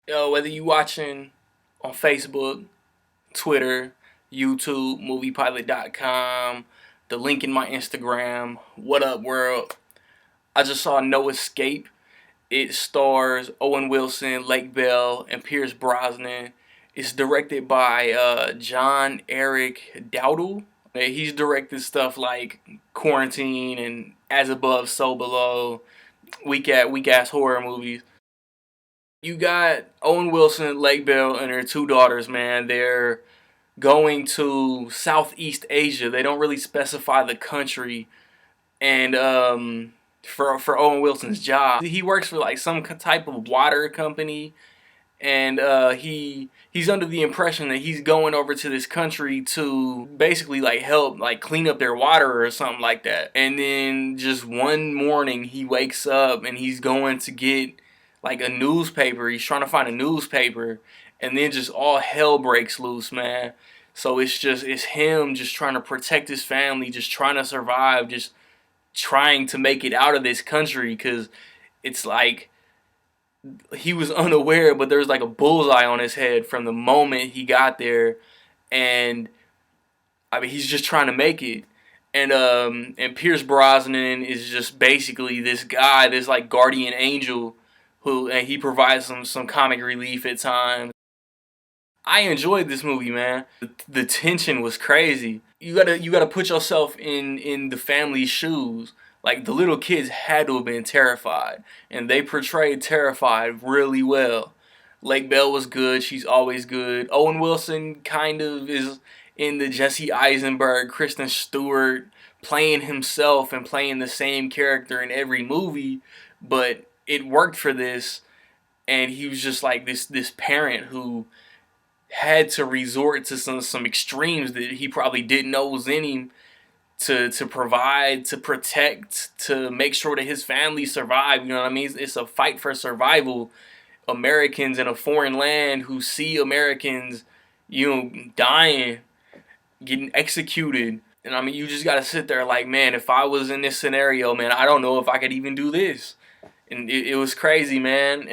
Yo, whether you watching on Facebook, Twitter, YouTube, moviepilot.com, the link in my Instagram, what up world? I just saw No Escape. It stars Owen Wilson, Lake Bell, and Pierce Brosnan. It's directed by John Eric Dowdle. He's directed stuff like Quarantine and As Above, So Below, weak ass horror movies. You got Owen Wilson, Lake Bell, and their two daughters, man. They're going to Southeast Asia. They don't really specify the country. And for Owen Wilson's job, he works for like some type of water company, and he's under the impression that he's going over to this country to basically like help like clean up their water or something like that. And then just one morning he wakes up and he's going to get like a newspaper. He's trying to find a newspaper, and then just all hell breaks loose, man. So it's him just trying to protect his family, just trying to survive, just trying to make it out of this country, because it's like he was unaware, but there was like a bullseye on his head from the moment he got there. And I mean, he's just trying to make it. And Pierce Brosnan is just basically this guy, this like guardian angel, who, and he provides some comic relief at times. I enjoyed this movie, man. The tension was crazy. You gotta put yourself in the family's shoes. Like, the little kids had to have been terrified, and they portrayed terrified really well. Lake Bell was good. She's always good. Owen Wilson kind of is in the Jesse Eisenberg, Kristen Stewart, playing himself and playing the same character in every movie, but it worked for this. And he was just like this parent who had to resort to some extremes that he probably didn't know was in him, to provide, to protect, to make sure that his family survive. You know what I mean? It's a fight for survival. Americans in a foreign land who see Americans, dying, getting executed. And I mean, you just gotta sit there like, man, if I was in this scenario, man, I don't know if I could even do this. And it was crazy, man.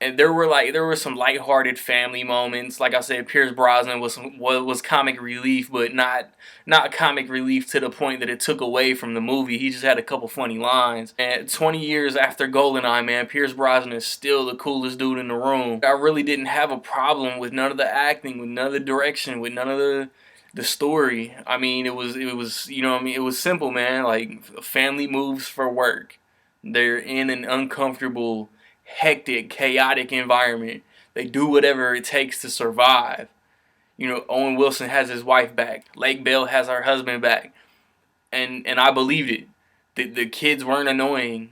And there were some lighthearted family moments. Like I said, Pierce Brosnan was comic relief, but not comic relief to the point that it took away from the movie. He just had a couple funny lines. And 20 years after Goldeneye, man, Pierce Brosnan is still the coolest dude in the room. I really didn't have a problem with none of the acting, with none of the direction, with none of the story. I mean, it was it was simple, man. Like, family moves for work. They're in an uncomfortable, hectic, chaotic environment. They do whatever it takes to survive. Owen Wilson has his wife back. Lake Bell has her husband back. And I believed it. The kids weren't annoying.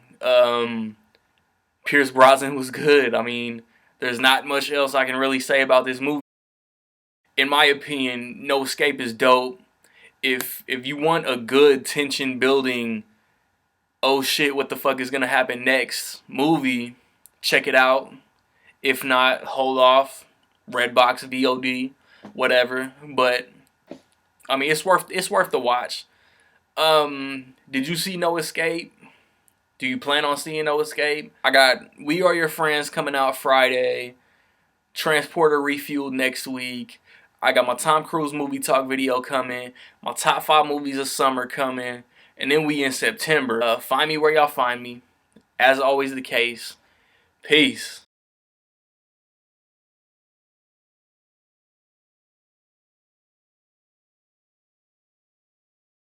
Pierce Brosnan was good. I mean, there's not much else I can really say about this movie. In my opinion, No Escape is dope. If you want a good tension building, oh shit, what the fuck is gonna happen next movie, check it out. If not, hold off. Redbox, VOD, whatever. But I mean, it's worth the watch. Did you see No Escape? Do you plan on seeing No Escape? I got We Are Your Friends coming out Friday. Transporter Refueled next week. I got my Tom Cruise movie talk video coming. My top 5 movies of summer coming. And then we in September. Find me where y'all find me. As always the case. Peace.